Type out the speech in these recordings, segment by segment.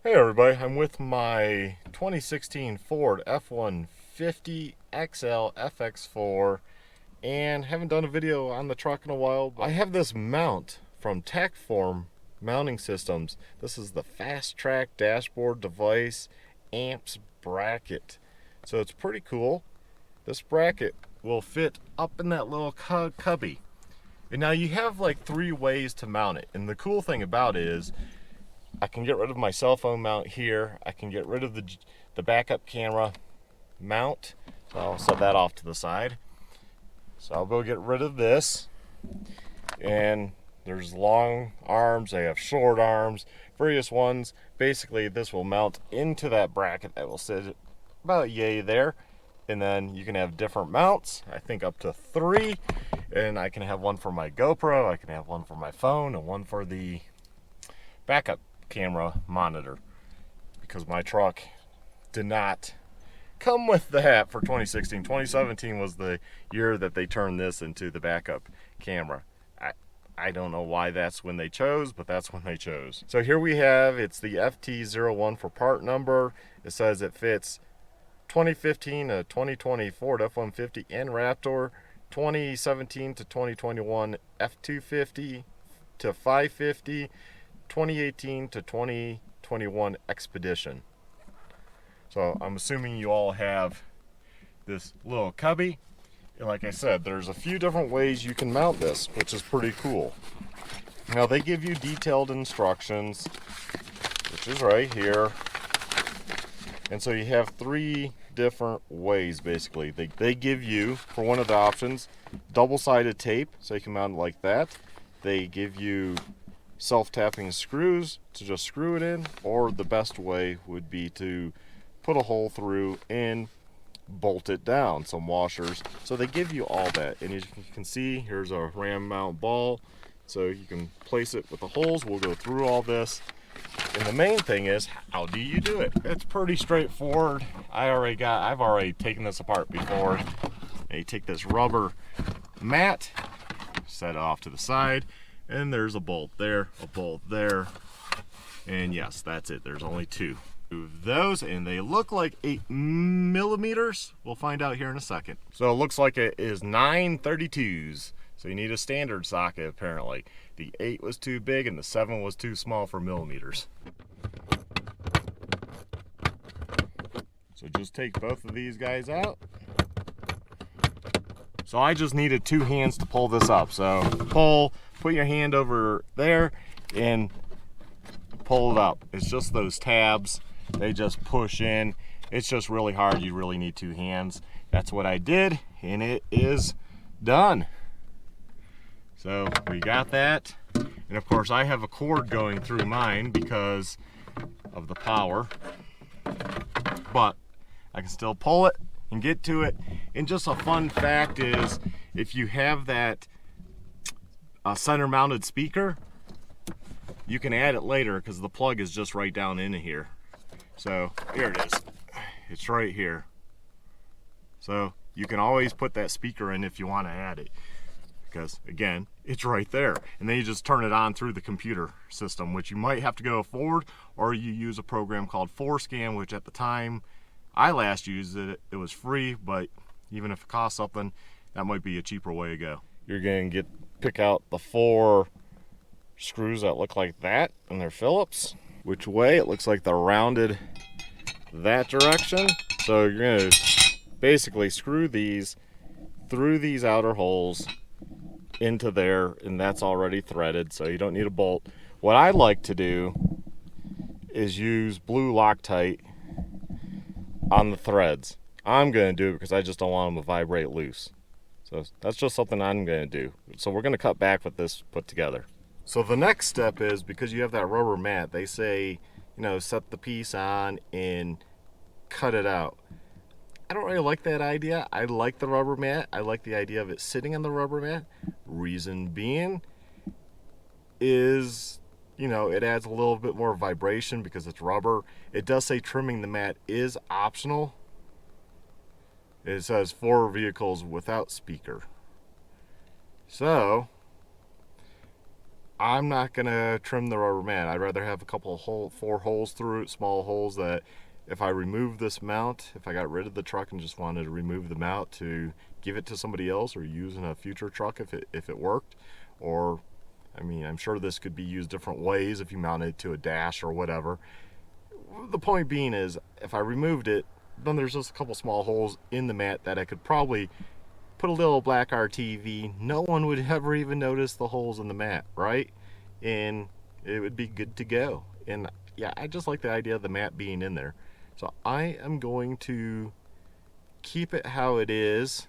Hey everybody, I'm with my 2016 Ford F150 XL FX4 and haven't done a video on the truck in a while. I have this mount from TackForm Mounting Systems. This is the Fast Track Dashboard Device Amps Bracket. So it's pretty cool. This bracket will fit up in that little cubby. And now you have like 3 ways to mount it. And the cool thing about it is I can get rid of my cell phone mount here. I can get rid of the backup camera mount. So I'll set that off to the side. So I'll go get rid of this. And there's long arms, they have short arms, various ones. Basically, this will mount into that bracket that will sit about yay there. And then you can have different mounts, I think up to 3. And I can have one for my GoPro, I can have one for my phone, and one for the backup camera monitor, because my truck did not come with that for 2016. 2017 was the year that they turned this into the backup camera. I don't know why that's when they chose, but that's when they chose. So here we have, it's the FT01 for part number. It says it fits 2015 to 2020 Ford F150 and Raptor, 2017 to 2021 F250 to 550, 2018 to 2021 Expedition. So I'm assuming you all have this little cubby. And like I said, there's a few different ways you can mount this, which is pretty cool. Now they give you detailed instructions, which is right here. And so you have 3 different ways basically. They give you, for one of the options, double-sided tape, so you can mount it like that. They give you self-tapping screws to just screw it in, or the best way would be to put a hole through and bolt it down, some washers. So they give you all that, and as you can see, here's a ram mount ball, so you can place it with the holes. We'll go through all this, and the main thing is, how do you do it? It's pretty straightforward. I've already taken this apart before. And you take this rubber mat, set it off to the side, and there's a bolt there, and yes, that's it. There's only 2 of those, and they look like 8mm. We'll find out here in a second. So it looks like it is 932s. So you need a standard socket apparently. The 8 was too big and the 7 was too small for millimeters. So just take both of these guys out. So I just needed 2 hands to pull this up. So put your hand over there and pull it up. It's just those tabs, they just push in. It's just really hard. You really need 2 hands. That's what I did, and it is done. So we got that, and of course I have a cord going through mine because of the power, but I can still pull it and get to it. And just a fun fact is, if you have that center mounted speaker, you can add it later because the plug is just right down in here. So here it is, it's right here. So you can always put that speaker in if you want to add it, because again, it's right there. And then you just turn it on through the computer system, which you might have to go forward, or you use a program called Forescan, which at the time I last used it, it was free, but even if it costs something, that might be a cheaper way to go. You're going to pick out the 4 screws that look like that, and they're Phillips. Which way? It looks like they're rounded that direction. So you're going to basically screw these through these outer holes into there, and that's already threaded, so you don't need a bolt. What I like to do is use blue Loctite on the threads. I'm going to do it because I just don't want them to vibrate loose. So that's just something I'm going to do. So we're going to cut back with this put together. So the next step is, because you have that rubber mat, they say, you know, set the piece on and cut it out. I don't really like that idea. I like the rubber mat. I like the idea of it sitting on the rubber mat. Reason being is, you know, it adds a little bit more vibration because it's rubber. It does say trimming the mat is optional. It says for vehicles without speaker. So I'm not gonna trim the rubber mat. I'd rather have a couple of 4 holes through it, small holes, that if I remove this mount, if I got rid of the truck and just wanted to remove the mount to give it to somebody else or use in a future truck if it worked, or I mean, I'm sure this could be used different ways if you mount it to a dash or whatever. The point being is, if I removed it, then there's just a couple small holes in the mat that I could probably put a little black RTV. No one would ever even notice the holes in the mat, right? And it would be good to go. And yeah, I just like the idea of the mat being in there. So I am going to keep it how it is,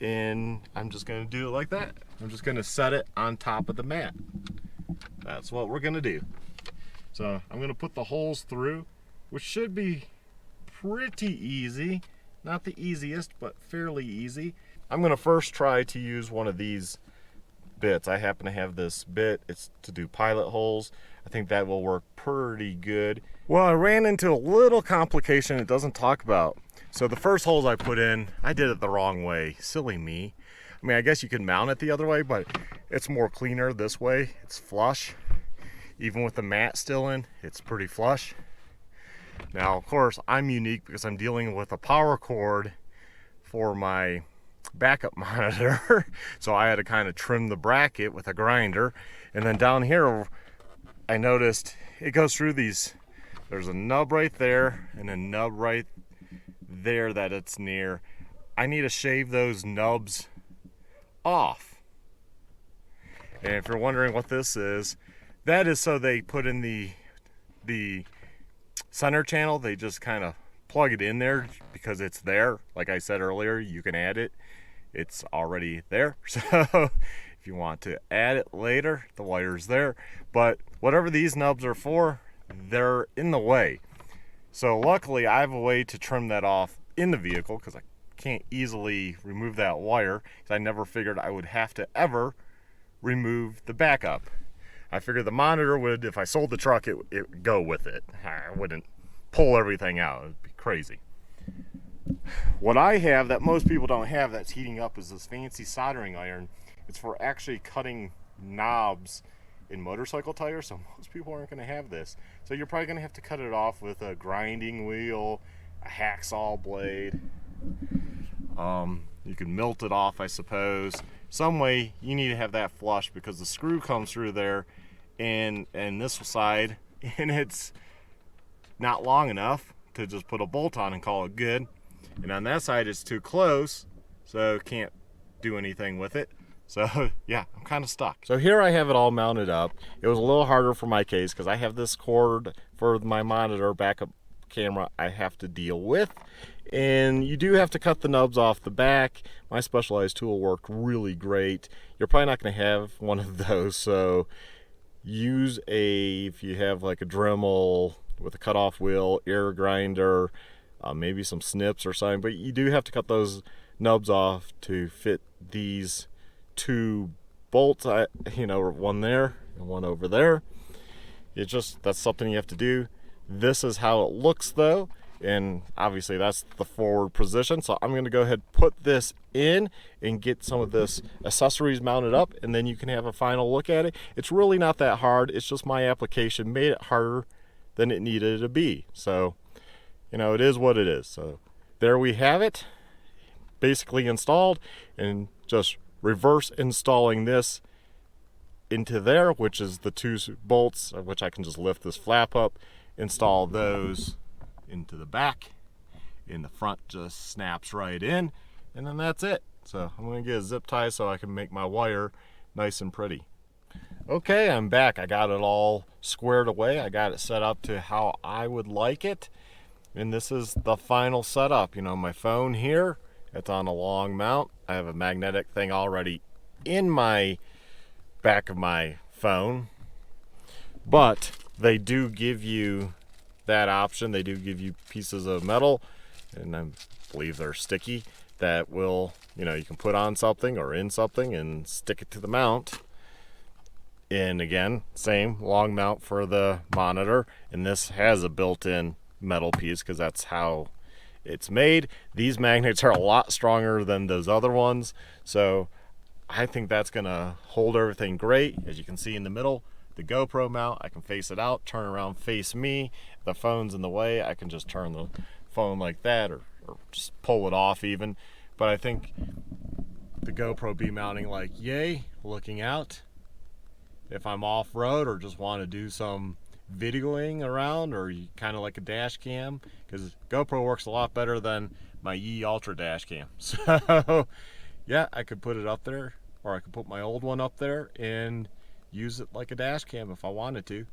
and I'm just going to do it like that. I'm just going to set it on top of the mat. That's what we're going to do. So I'm going to put the holes through, which should be pretty easy. Not the easiest, but fairly easy. I'm going to first try to use one of these bits. I happen to have this bit. It's to do pilot holes. I think that will work pretty good. Well, I ran into a little complication it doesn't talk about. So the first holes I put in, I did it the wrong way. Silly me. I mean, I guess you could mount it the other way, but it's more cleaner this way. It's flush. Even with the mat still in, it's pretty flush. Now, of course, I'm unique because I'm dealing with a power cord for my backup monitor. So I had to kind of trim the bracket with a grinder. And then down here, I noticed it goes through these. There's a nub right there and a nub right there that it's near. I need to shave those nubs off. And if you're wondering what this is, that is so they put in the center channel. They just kind of plug it in there because it's there. Like I said earlier, you can add it. It's already there. So if you want to add it later, the wire's there. But whatever these nubs are for, they're in the way. So luckily I have a way to trim that off in the vehicle because I can't easily remove that wire, because I never figured I would have to ever remove the backup. I figured the monitor would, if I sold the truck, it would go with it. I wouldn't pull everything out. It would be crazy. What I have that most people don't have that's heating up is this fancy soldering iron. It's for actually cutting knobs in motorcycle tires, so most people aren't going to have this. So you're probably going to have to cut it off with a grinding wheel, a hacksaw blade. You can melt it off, I suppose. Some way you need to have that flush because the screw comes through there and this side, and it's not long enough to just put a bolt on and call it good. And on that side it's too close, so can't do anything with it. So yeah, I'm kind of stuck. So here I have it all mounted up. It was a little harder for my case because I have this cord for my monitor backup camera I have to deal with, and you do have to cut the nubs off the back. My specialized tool worked really great. You're probably not going to have one of those, so use if you have like a Dremel with a cutoff wheel, air grinder, maybe some snips or something, but you do have to cut those nubs off to fit these 2 bolts. One there and one over there. That's something you have to do. This is how it looks though, and obviously that's the forward position. So I'm going to go ahead and put this in and get some of this accessories mounted up, and then you can have a final look at it. It's really not that hard. It's just my application made it harder than it needed to be. So, it is what it is. So there we have it, basically installed, and just reverse installing this into there, which is the 2 bolts, which I can just lift this flap up, install those into the back, in the front just snaps right in, and then that's it. So I'm going to get a zip tie so I can make my wire nice and pretty. Okay, I'm back. I got it all squared away. I got it set up to how I would like it, and this is the final setup. My phone here, it's on a long mount. I have a magnetic thing already in my back of my phone, but they do give you that option. They do give you pieces of metal, and I believe they're sticky, that will, you can put on something or in something and stick it to the mount. And again, same long mount for the monitor, and this has a built-in metal piece because that's how it's made. These magnets are a lot stronger than those other ones, so I think that's gonna hold everything great. As you can see in the middle, the GoPro mount, I can face it out, turn around, face me. If the phone's in the way, I can just turn the phone like that, or just pull it off even. But I think the GoPro be mounting like yay, looking out. If I'm off-road or just want to do some videoing around, or kind of like a dash cam, because GoPro works a lot better than my Yi Ultra dash cam. So yeah, I could put it up there, or I could put my old one up there and use it like a dash cam if I wanted to.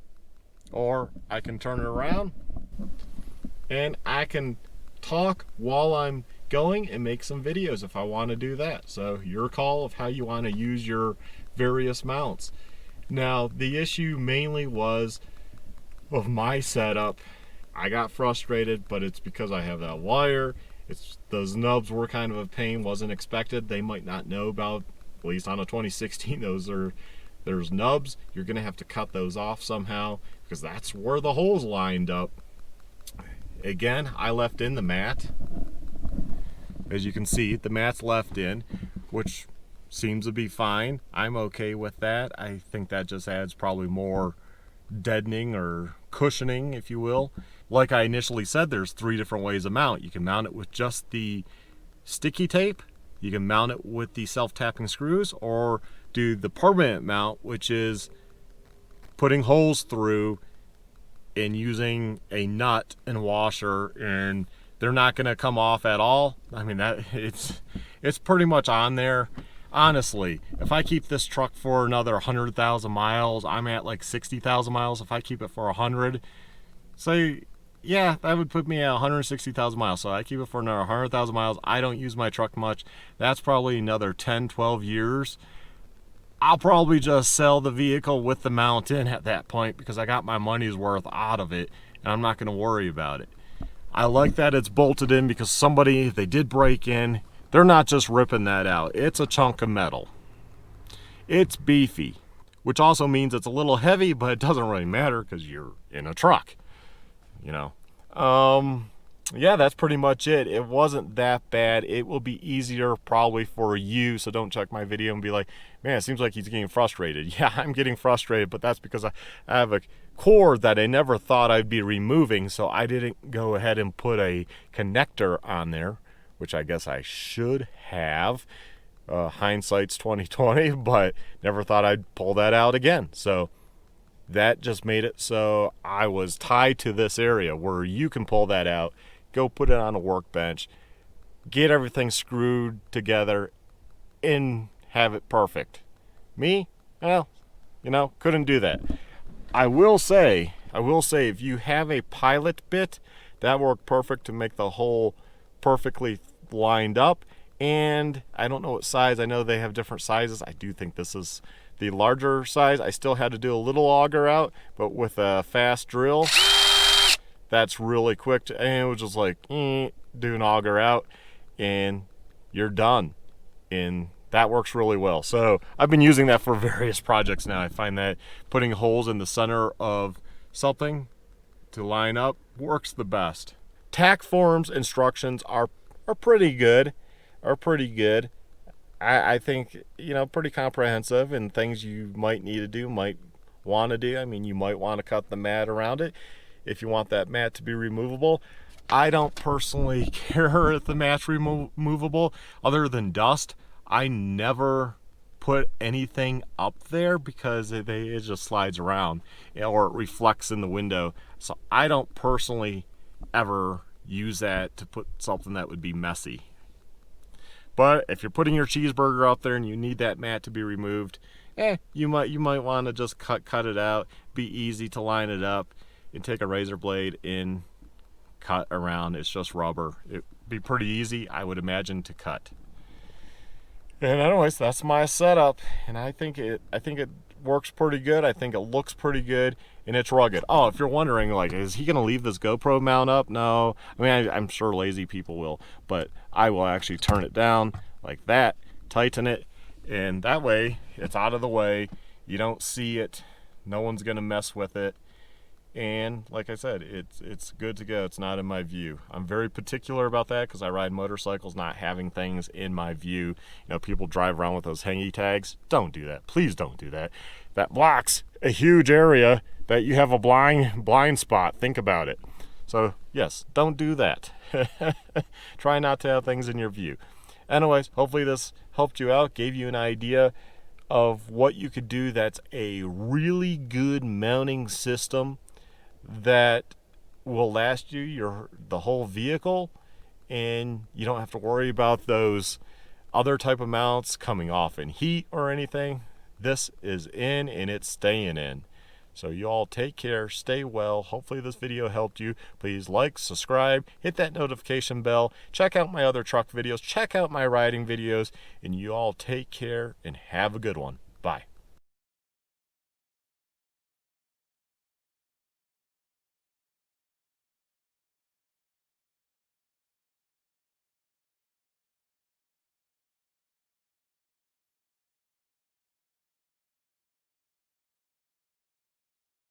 Or I can turn it around and I can talk while I'm going and make some videos if I want to do that. So your call of how you want to use your various mounts. Now, the issue mainly was of my setup. I got frustrated, but it's because I have that wire. It's those nubs were kind of a pain, wasn't expected. They might not know about, at least on a 2016, there's nubs. You're gonna have to cut those off somehow, because that's where the holes lined up. Again, I left in the mat. As you can see, the mat's left in, which seems to be fine. I'm okay with that. I think that just adds probably more deadening or cushioning, if you will. Like I initially said, there's 3 different ways to mount. You can mount it with just the sticky tape, you can mount it with the self-tapping screws, or do the permanent mount, which is putting holes through and using a nut and washer, and they're not going to come off at all. I mean, that it's pretty much on there. Honestly, if I keep this truck for another 100,000 miles, I'm at like 60,000 miles. If I keep it for 100, so yeah, that would put me at 160,000 miles. So I keep it for another 100,000 miles. I don't use my truck much. That's probably another 10, 12 years. I'll probably just sell the vehicle with the mount in at that point, because I got my money's worth out of it and I'm not going to worry about it. I like that it's bolted in, because they did break in. They're not just ripping that out. It's a chunk of metal. It's beefy, which also means it's a little heavy, but it doesn't really matter because you're in a truck, you know. Yeah, that's pretty much it. It wasn't that bad. It will be easier probably for you, so don't check my video and be like, man, it seems like he's getting frustrated. Yeah, I'm getting frustrated, but that's because I have a cord that I never thought I'd be removing, so I didn't go ahead and put a connector on there, which I guess I should have. Hindsight's 2020, but never thought I'd pull that out again. So that just made it so I was tied to this area where you can pull that out, go put it on a workbench, get everything screwed together, and have it perfect. Me, well, you know, couldn't do that. I will say, if you have a pilot bit, that worked perfect to make the hole perfectly lined up. And I don't know what size, I know they have different sizes. I do think this is the larger size. I still had to do a little auger out, but with a fast drill, that's really quick and it was just like do an auger out and you're done, and that works really well. So I've been using that for various projects now. I find that putting holes in the center of something to line up works the best. TackForm's instructions are pretty good. I think, you know, pretty comprehensive, and things you might need to do, might want to do. I mean, you might want to cut the mat around it if you want that mat to be removable. I don't personally care if the mat's removable other than dust. I never put anything up there because it just slides around or it reflects in the window. So I don't personally ever use that to put something that would be messy. But if you're putting your cheeseburger up there and you need that mat to be removed, you might want to just cut it out. Be easy to line it up and take a razor blade and cut around. It's just rubber. It'd be pretty easy, I would imagine, to cut. And anyways, that's my setup, and I think it works pretty good. I think it looks pretty good, and it's rugged. Oh, if you're wondering, like, is he gonna leave this GoPro mount up? No. I mean, I'm sure lazy people will, but I will actually turn it down like that, tighten it, and that way it's out of the way. You don't see it. No one's gonna mess with it, And like I said, it's good to go. It's not in my view. I'm very particular about that because I ride motorcycles, not having things in my view. You know, people drive around with those hangy tags. Don't do that. Please don't do that. That blocks a huge area that you have a blind spot. Think about it. So yes, don't do that. Try not to have things in your view. Anyways, hopefully this helped you out, gave you an idea of what you could do that's a really good mounting system that will last you the whole vehicle, and you don't have to worry about those other type of mounts coming off in heat or anything. This is in and it's staying in. So you all take care, stay well. Hopefully this video helped you. Please like, subscribe, hit that notification bell, check out my other truck videos, check out my riding videos, and you all take care and have a good one. Bye.